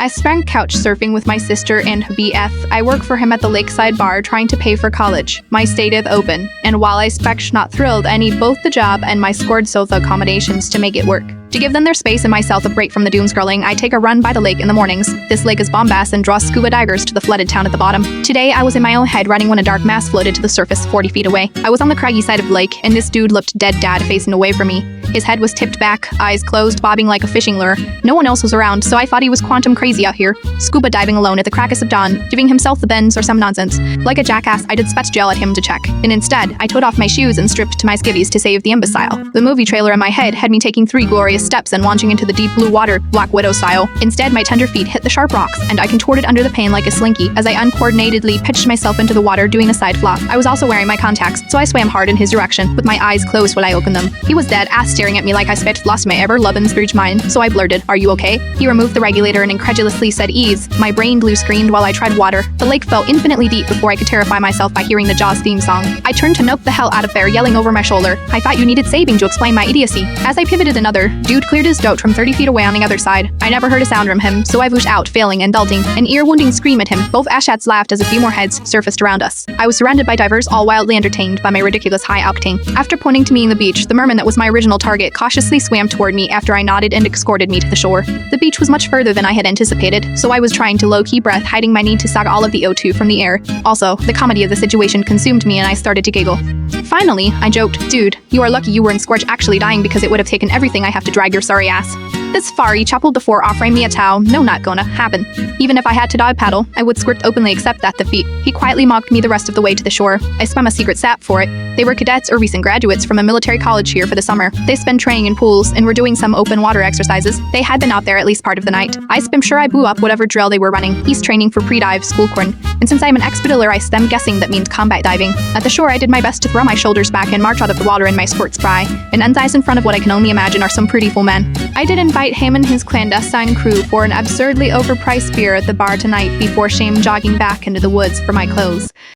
I spent couch surfing with my sister and BF. I work for him at the lakeside bar trying to pay for college. My stative open, and while I spec not thrilled, I need both the job and my scored sofa accommodations to make it work. To give them their space and myself a break from the doom scrolling, I take a run by the lake in the mornings. This lake is bombast and draws scuba divers to the flooded town at the bottom. Today, I was in my own head running when a dark mass floated to the surface 40 feet away. I was on the craggy side of the lake, and this dude looked dead dad facing away from me. His head was tipped back, eyes closed, bobbing like a fishing lure. No one else was around, so I thought he was quantum crazy out here, scuba diving alone at the crackest of dawn, giving himself the bends or some nonsense. Like a jackass, I did spet gel at him to check, and instead, I toed off my shoes and stripped to my skivvies to save the imbecile. The movie trailer in my head had me taking 3 glorious steps and launching into the deep blue water, Black Widow style. Instead, my tender feet hit the sharp rocks, and I contorted under the pain like a slinky as I uncoordinatedly pitched myself into the water, doing a side flop. I was also wearing my contacts, so I swam hard in his direction, with my eyes closed while I opened them. He was dead ass staring at me like I spit lost my ever-lovin' Scrooge mind, so I blurted, "Are you okay?" He removed the regulator and incredulously said, "Ease." My brain blue screamed while I tried water. The lake felt infinitely deep before I could terrify myself by hearing the Jaws theme song. I turned to nope the hell out of there, yelling over my shoulder, "I thought you needed saving," to explain my idiocy. As I pivoted another, dude cleared his throat from 30 feet away on the other side. I never heard a sound from him, so I whooshed out, failing and belting an ear-wounding scream at him. Both ashats laughed as a few more heads surfaced around us. I was surrounded by divers, all wildly entertained by my ridiculous high octane. After pointing to me in the beach, the merman that was my original target cautiously swam toward me after I nodded and escorted me to the shore. The beach was much further than I had anticipated, so I was trying to low-key breath, hiding my need to suck all of the O2 from the air. Also, the comedy of the situation consumed me and I started to giggle. Finally, I joked, "Dude, you are lucky you were in Scorch actually dying, because it would have taken everything I have to drag your sorry ass." This far, he chuckled before offering me a towel. "No, not gonna happen. Even if I had to dive paddle, I would squirt openly accept that defeat." He quietly mocked me the rest of the way to the shore. I spun a secret sap for it. They were cadets or recent graduates from a military college here for the summer. They spent training in pools and were doing some open water exercises. They had been out there at least part of the night. I spam sure I blew up whatever drill they were running. He's training for pre-dive school corn. And since I'm an expediter, I stem guessing that means combat diving. At the shore, I did my best to throw my shoulders back and march out of the water in my sport spry, and ends eyes in front of what I can only imagine are some pretty full men. I did invite him and his clandestine crew for an absurdly overpriced beer at the bar tonight before shame jogging back into the woods for my clothes.